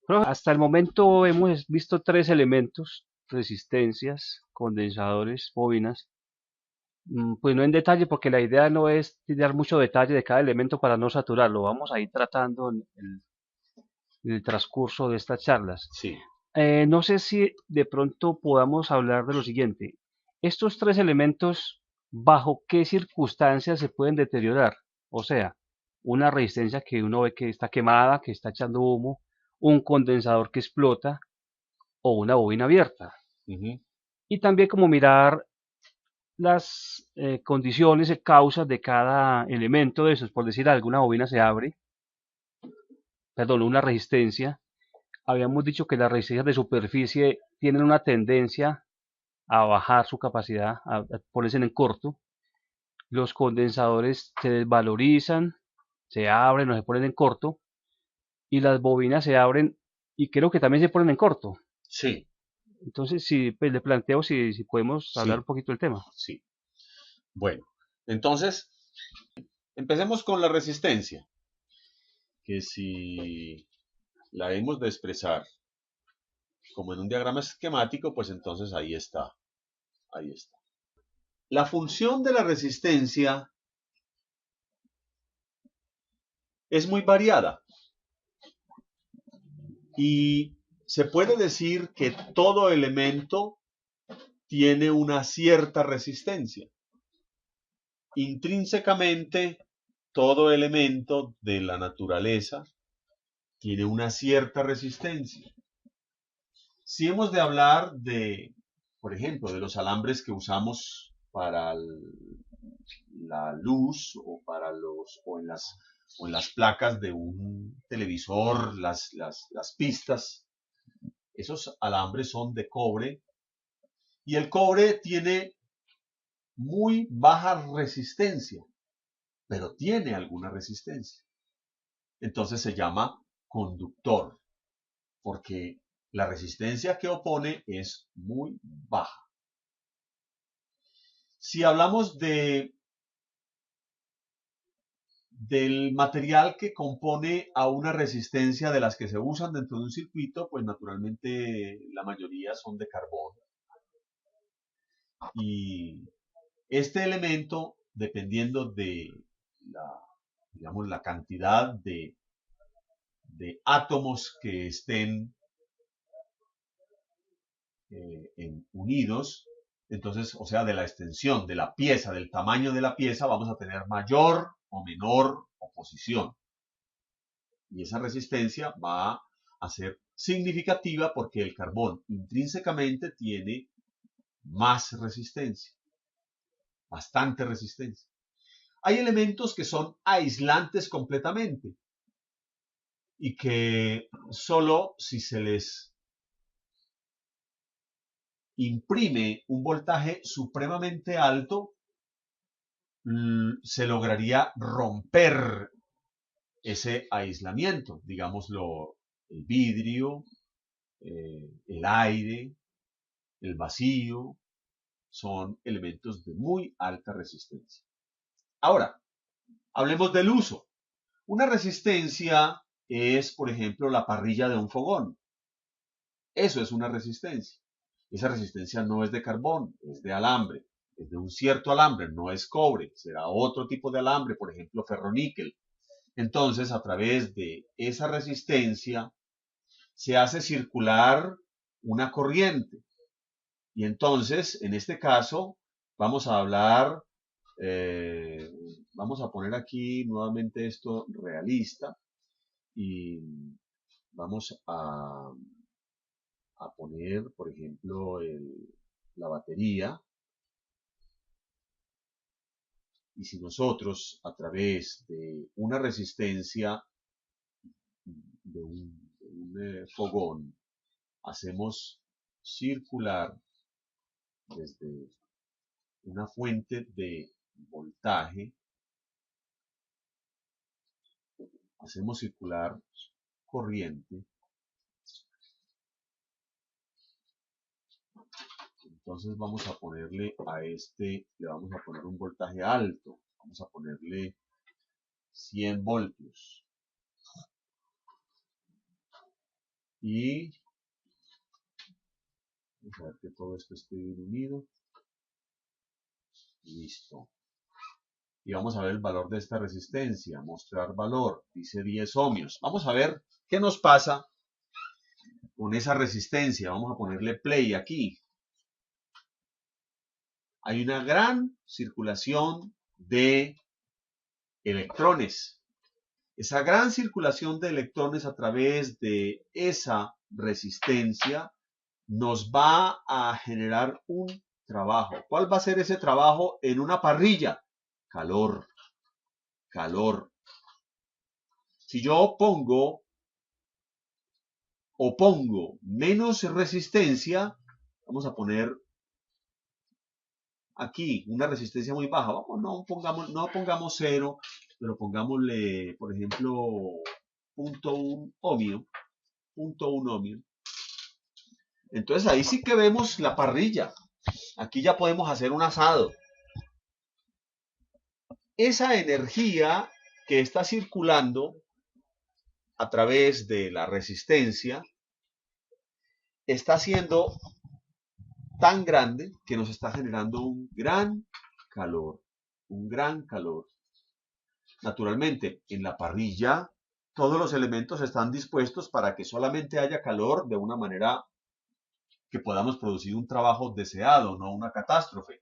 Pero hasta el momento hemos visto tres elementos: resistencias, condensadores, bobinas. Pues no en detalle, porque la idea no es dar mucho detalle de cada elemento para no saturarlo. Vamos a ir tratando en el transcurso de estas charlas. Sí. No sé si de pronto podamos hablar de lo siguiente. Estos tres elementos, ¿bajo qué circunstancias se pueden deteriorar? O sea, una resistencia que uno ve que está quemada, que está echando humo, un condensador que explota o una bobina abierta. Ujú. Y también como mirar las condiciones y causas de cada elemento de esos. Por decir algo, una bobina se abre, perdón, una resistencia. Habíamos dicho que las resistencias de superficie tienen una tendencia a bajar su capacidad, a ponerse en corto. Los condensadores se desvalorizan, se abren o se ponen en corto, y las bobinas se abren y creo que también se ponen en corto. Sí, Entonces, si pues, le planteo si podemos hablar un sí, poquito del tema. sí. Bueno, entonces, empecemos con la resistencia, que si la hemos de expresar como en un diagrama esquemático, pues entonces ahí está, ahí está. La función de la resistencia es muy variada y se puede decir que todo elemento tiene una cierta resistencia. Intrínsecamente, todo elemento de la naturaleza tiene una cierta resistencia. Si hemos de hablar de, por ejemplo, de los alambres que usamos para la luz o para los o en las placas de un televisor, las pistas, esos alambres son de cobre y el cobre tiene muy baja resistencia, pero tiene alguna resistencia. Entonces se llama conductor, porque la resistencia que opone es muy baja. Si hablamos del material que compone a una resistencia de las que se usan dentro de un circuito, pues naturalmente la mayoría son de carbón. Y este elemento, dependiendo de la, digamos, la cantidad de átomos que estén unidos, entonces, o sea, de la extensión de la pieza, del tamaño de la pieza, vamos a tener mayor o menor oposición. Y esa resistencia va a ser significativa porque el carbón intrínsecamente tiene más resistencia, bastante resistencia. Hay elementos que son aislantes completamente y que solo si se les imprime un voltaje supremamente alto, se lograría romper ese aislamiento, digámoslo, el vidrio, el aire, el vacío, son elementos de muy alta resistencia. Ahora, hablemos del uso. Una resistencia es, por ejemplo, la parrilla de un fogón. Eso es una resistencia. Esa resistencia no es de carbón, es de alambre. Es de un cierto alambre, no es cobre, será otro tipo de alambre, por ejemplo, ferroníquel. Entonces, a través de esa resistencia se hace circular una corriente. Y entonces, en este caso, vamos a hablar, eh, vamos a poner aquí nuevamente esto realista y vamos a poner, por ejemplo, la batería. Y si nosotros, a través de una resistencia de un fogón, hacemos circular desde una fuente de voltaje, hacemos circular corriente, entonces vamos a ponerle a este, le vamos a poner un voltaje alto, vamos a ponerle 100 voltios. y vamos a ver que todo esto esté bien unido. Listo. Y vamos a ver el valor de esta resistencia. Mostrar valor. Dice 10 ohmios. Vamos a ver qué nos pasa con esa resistencia. Vamos a ponerle play aquí. Hay una gran circulación de electrones. Esa gran circulación de electrones a través de esa resistencia nos va a generar un trabajo. ¿Cuál va a ser ese trabajo en una parrilla? Calor. Calor. Si yo pongo menos resistencia, vamos a poner aquí una resistencia muy baja. Vamos, no pongamos 0, pero pongámosle, por ejemplo, 0.1 ohmio. 0.1 ohmio. Entonces ahí sí que vemos la parrilla. Aquí ya podemos hacer un asado. Esa energía que está circulando a través de la resistencia está siendo tan grande que nos está generando un gran calor. Un gran calor. Naturalmente, en la parrilla todos los elementos están dispuestos para que solamente haya calor de una manera que podamos producir un trabajo deseado, no una catástrofe.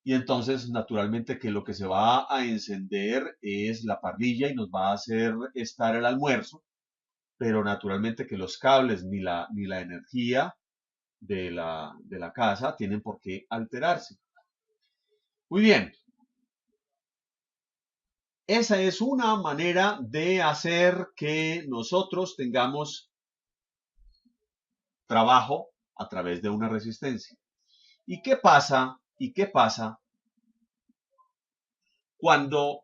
Y entonces, naturalmente, que lo que se va a encender es la parrilla y nos va a hacer estar el almuerzo, pero naturalmente que los cables ni la energía de la casa tienen por qué alterarse. Muy bien. Esa es una manera de hacer que nosotros tengamos trabajo a través de una resistencia. ¿Y qué pasa? ¿Y qué pasa cuando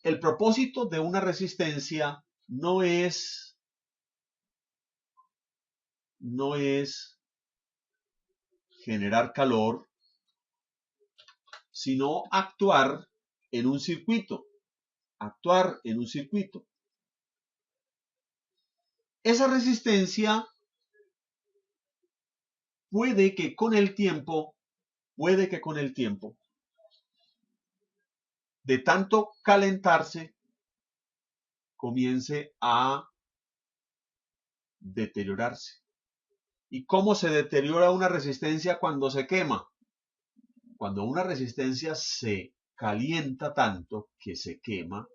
el propósito de una resistencia no es generar calor, sino actuar en un circuito? Actuar en un circuito. Esa resistencia puede que con el tiempo, de tanto calentarse, comience a deteriorarse. ¿Y cómo se deteriora una resistencia cuando se quema? Cuando una resistencia se calienta tanto que se quema,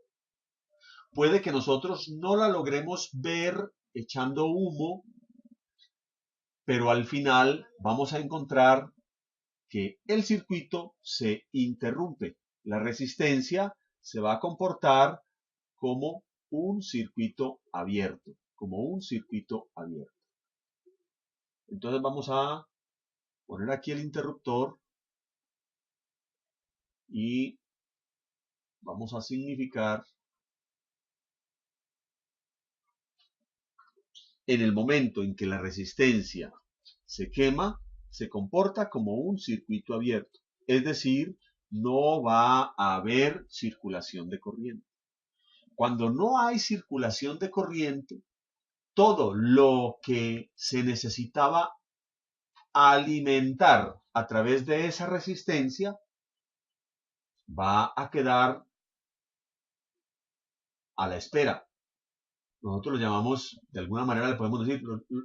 puede que nosotros no la logremos ver echando humo, pero al final vamos a encontrar que el circuito se interrumpe. La resistencia se va a comportar como un circuito abierto, Entonces vamos a poner aquí el interruptor y vamos a significar en el momento en que la resistencia se quema, se comporta como un circuito abierto. Es decir, no va a haber circulación de corriente. Cuando no hay circulación de corriente, todo lo que se necesitaba alimentar a través de esa resistencia va a quedar a la espera. Nosotros lo llamamos, de alguna manera le podemos decir,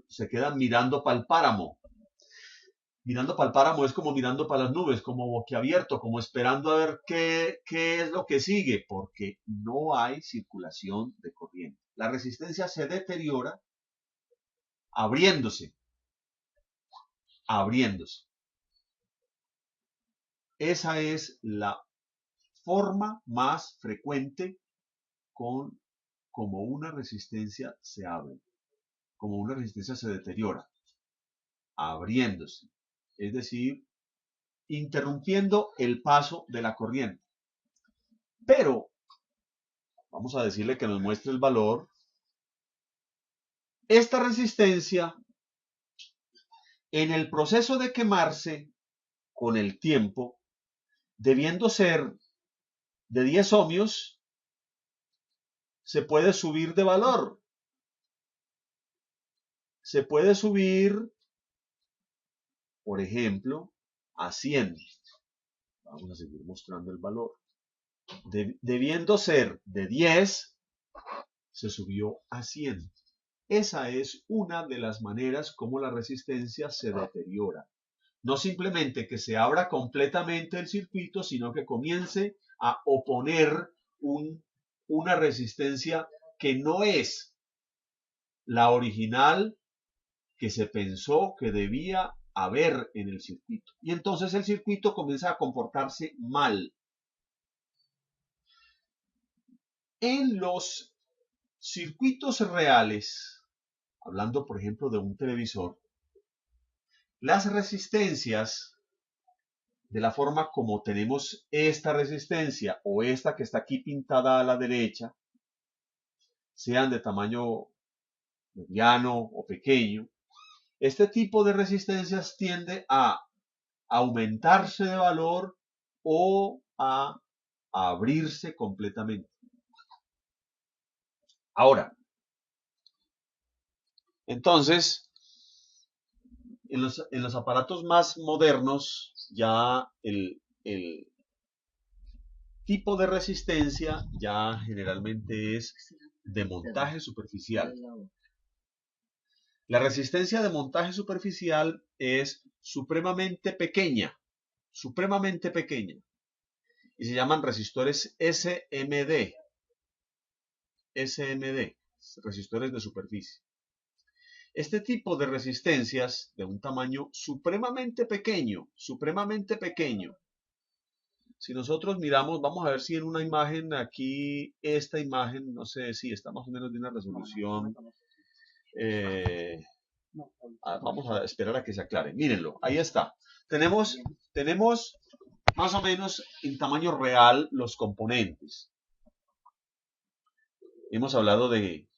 se queda mirando para el páramo. Mirando para el páramo es como mirando para las nubes, como boquiabierto, como esperando a ver qué es lo que sigue, porque no hay circulación de corriente. La resistencia se deteriora abriéndose. Esa es la forma más frecuente como una resistencia se abre, como una resistencia se deteriora, abriéndose, es decir, interrumpiendo el paso de la corriente. Pero, vamos a decirle que nos muestre el valor. Esta resistencia, en el proceso de quemarse, con el tiempo, debiendo ser de 10 ohmios, se puede subir de valor. se puede subir, por ejemplo, a 100. Vamos a seguir mostrando el valor. Debiendo ser de 10, se subió a 100. Esa es una de las maneras como la resistencia se deteriora. No simplemente que se abra completamente el circuito, sino que comience a oponer una resistencia que no es la original que se pensó que debía haber en el circuito. Y entonces el circuito comienza a comportarse mal. En los circuitos reales, hablando por ejemplo de un televisor, las resistencias, de la forma como tenemos esta resistencia o esta que está aquí pintada a la derecha, sean de tamaño mediano o pequeño, este tipo de resistencias tiende a aumentarse de valor o a abrirse completamente. Ahora, entonces, en los aparatos más modernos, ya el tipo de resistencia ya generalmente es de montaje superficial. La resistencia de montaje superficial es supremamente pequeña, y se llaman resistores SMD, resistores de superficie. Este tipo de resistencias de un tamaño supremamente pequeño, si nosotros miramos, vamos a ver si en una imagen aquí, esta imagen, no sé si está más o menos de una resolución, vamos a esperar a que se aclare. Mírenlo, ahí está. Tenemos más o menos en tamaño real los componentes. Hemos hablado de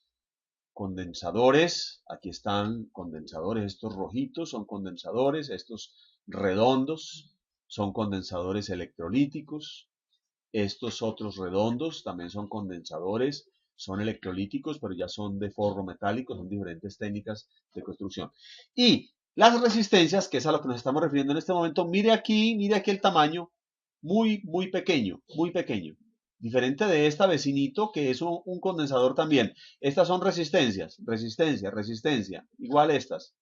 condensadores. Aquí están condensadores. Estos rojitos son condensadores. Estos redondos son condensadores electrolíticos. Estos otros redondos también son condensadores. Son electrolíticos, pero ya son de forro metálico. Son diferentes técnicas de construcción. Y las resistencias, que es a lo que nos estamos refiriendo en este momento, mire aquí el tamaño. Muy pequeño. Diferente de esta vecinito, que es un condensador también. Estas son resistencias. Igual estas.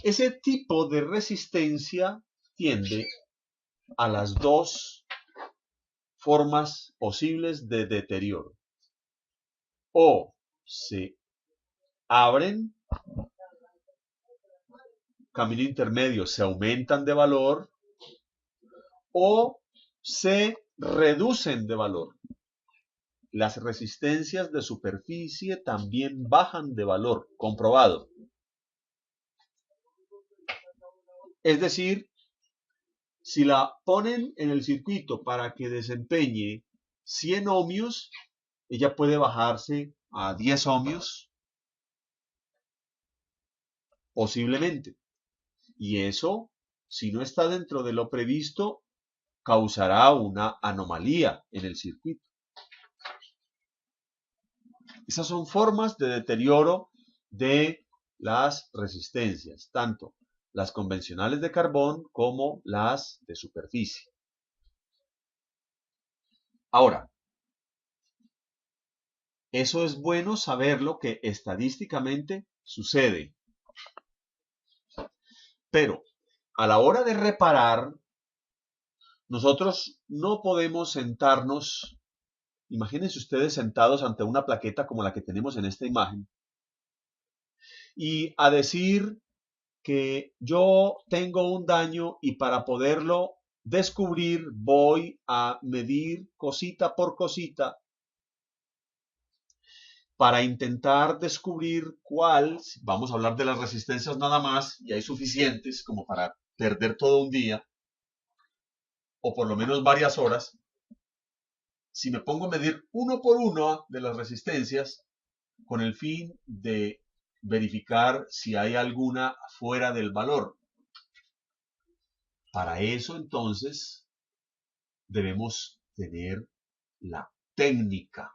Ese tipo de resistencia tiende a las dos formas posibles de deterioro. O se abren, camino intermedio, se aumentan de valor, o se reducen de valor. Las resistencias de superficie también bajan de valor, comprobado. Es decir, si la ponen en el circuito para que desempeñe 100 ohmios, ella puede bajarse a 10 ohmios, posiblemente. Y eso, si no está dentro de lo previsto, causará una anomalía en el circuito. Esas son formas de deterioro de las resistencias, tanto las convencionales de carbón como las de superficie. Ahora, eso es bueno saberlo, que estadísticamente sucede. Pero a la hora de reparar, nosotros no podemos sentarnos. Imagínense ustedes sentados ante una plaqueta como la que tenemos en esta imagen y a decir que yo tengo un daño y para poderlo descubrir voy a medir cosita por cosita para intentar descubrir cuál. Vamos a hablar de las resistencias nada más, y hay suficientes como para perder todo un día o por lo menos varias horas. Si me pongo a medir uno por uno de las resistencias con el fin de verificar si hay alguna fuera del valor. Para eso, entonces, debemos tener la técnica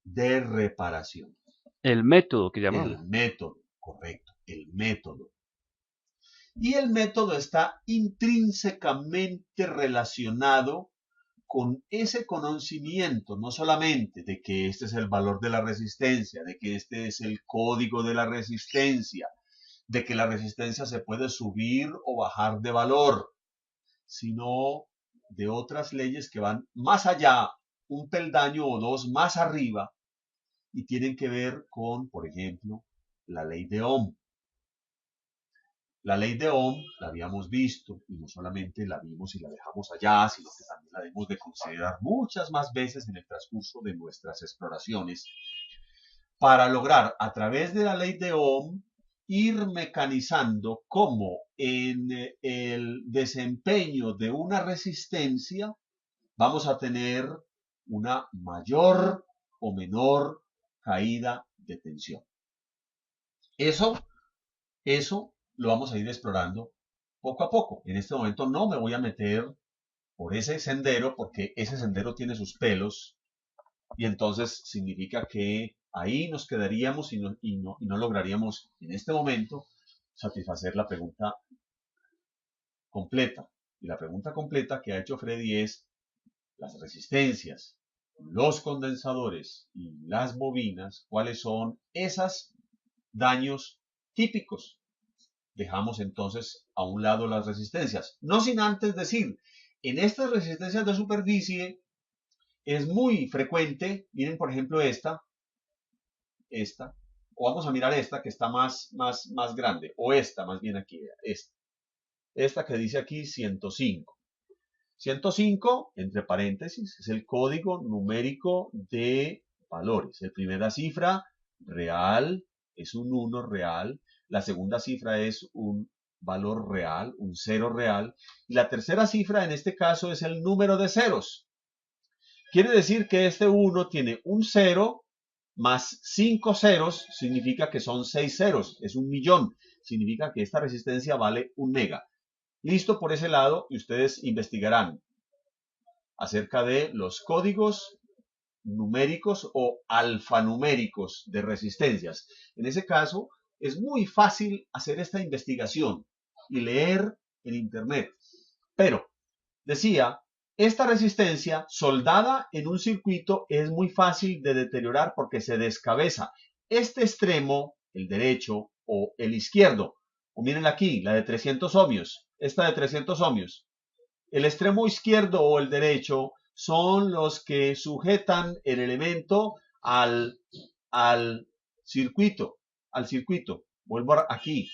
de reparación. El método que El llamamos. método, correcto, el método. Y el método está intrínsecamente relacionado con ese conocimiento, no solamente de que este es el valor de la resistencia, de que este es el código de la resistencia, de que la resistencia se puede subir o bajar de valor, sino de otras leyes que van más allá, un peldaño o dos más arriba, y tienen que ver con, por ejemplo, la ley de Ohm. La ley de Ohm la habíamos visto y no solamente la vimos y la dejamos allá, sino que también la debemos de considerar muchas más veces en el transcurso de nuestras exploraciones para lograr a través de la ley de Ohm ir mecanizando cómo en el desempeño de una resistencia vamos a tener una mayor o menor caída de tensión. Eso lo vamos a ir explorando poco a poco. En este momento no me voy a meter por ese sendero porque ese sendero tiene sus pelos y entonces significa que ahí nos quedaríamos y no lograríamos en este momento satisfacer la pregunta completa. Y la pregunta completa que ha hecho Freddy es las resistencias, los condensadores y las bobinas, ¿cuáles son esos daños típicos? Dejamos entonces a un lado las resistencias. No sin antes decir, en estas resistencias de superficie es muy frecuente, miren por ejemplo esta, o vamos a mirar esta que está más grande, o esta más bien aquí, esta que dice aquí 105. 105, entre paréntesis, es el código numérico de valores. La primera cifra real es un 1 real, la segunda cifra es un valor real, un 0 real, y la tercera cifra en este caso es el número de ceros. Quiere decir que este 1 tiene un 0 más 5 ceros, significa que son 6 ceros, es un millón, significa que esta resistencia vale un mega. Listo por ese lado y ustedes investigarán acerca de los códigos numéricos o alfanuméricos de resistencias. En ese caso, es muy fácil hacer esta investigación y leer en Internet. Pero, decía, esta resistencia soldada en un circuito es muy fácil de deteriorar porque se descabeza. Este extremo, el derecho o el izquierdo, o miren aquí, la de 300 ohmios, esta de 300 ohmios, el extremo izquierdo o el derecho son los que sujetan el elemento al circuito, al circuito. Vuelvo aquí.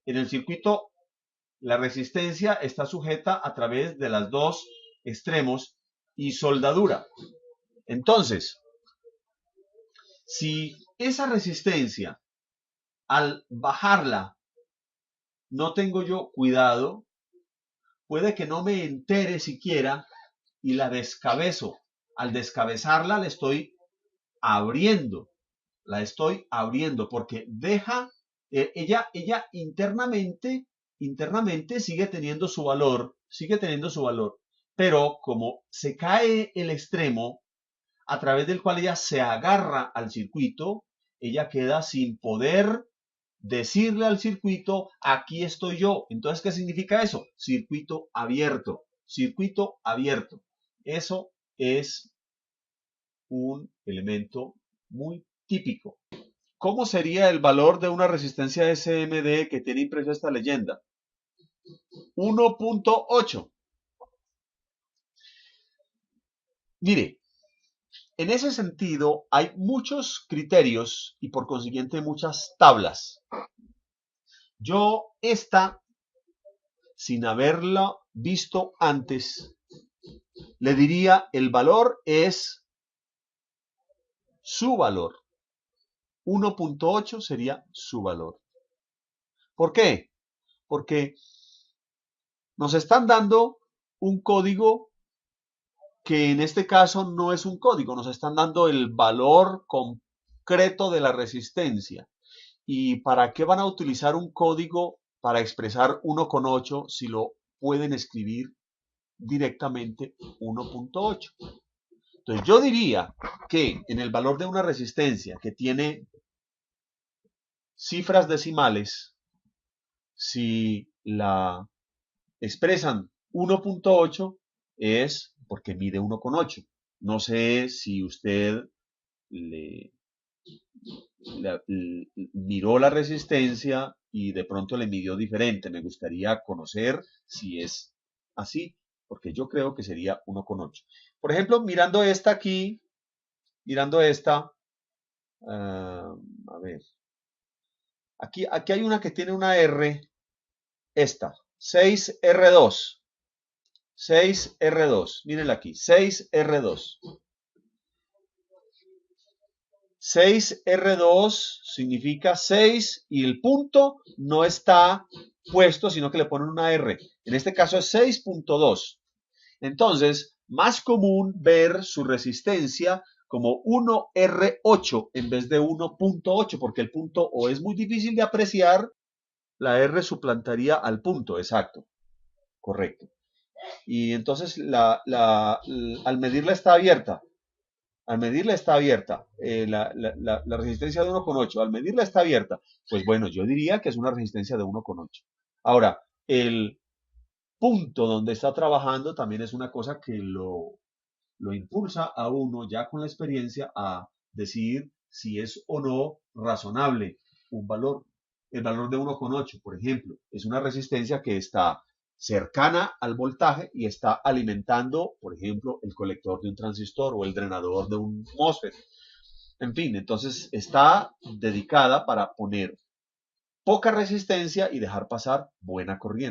En el circuito, la resistencia está sujeta a través de los dos extremos y soldadura. Entonces, si esa resistencia, al bajarla, no tengo yo cuidado, puede que no me entere siquiera y la descabezo. Al descabezarla la estoy abriendo porque deja, ella internamente sigue teniendo su valor, pero como se cae el extremo a través del cual ella se agarra al circuito, ella queda sin poder decirle al circuito, aquí estoy yo. Entonces, ¿qué significa eso? Circuito abierto, circuito abierto. Eso es un elemento muy típico. ¿Cómo sería el valor de una resistencia SMD que tiene impresa esta leyenda? 1.8. Mire, en ese sentido hay muchos criterios y por consiguiente muchas tablas. Yo sin haberla visto antes, le diría el valor es su valor. 1.8 sería su valor. ¿Por qué? Porque nos están dando un código que en este caso no es un código, nos están dando el valor concreto de la resistencia. ¿Y para qué van a utilizar un código para expresar 1.8 si lo pueden escribir directamente 1.8? Entonces yo diría que en el valor de una resistencia que tiene cifras decimales, si la expresan 1.8 es porque mide 1.8. No sé si usted miró la resistencia y de pronto le midió diferente. Me gustaría conocer si es así, porque yo creo que sería 1.8. Por ejemplo, mirando esta aquí, mirando esta, a ver, aquí hay una que tiene una R, esta, 6R2. 6R2, mírenla aquí, 6R2. 6R2 significa 6 y el punto no está puesto, sino que le ponen una R. En este caso es 6.2. Entonces, más común ver su resistencia como 1R8 en vez de 1.8, porque el punto o es muy difícil de apreciar, la R suplantaría al punto, exacto, correcto. Y entonces al medirla está abierta. Al medirla está abierta. La resistencia de 1.8, al medirla está abierta. Pues bueno, yo diría que es una resistencia de 1.8. Ahora, el punto donde está trabajando también es una cosa que lo impulsa a uno ya con la experiencia a decidir si es o no razonable un valor. El valor de 1.8, por ejemplo, es una resistencia que está cercana al voltaje y está alimentando, por ejemplo, el colector de un transistor o el drenador de un MOSFET. En fin, entonces está dedicada para poner poca resistencia y dejar pasar buena corriente.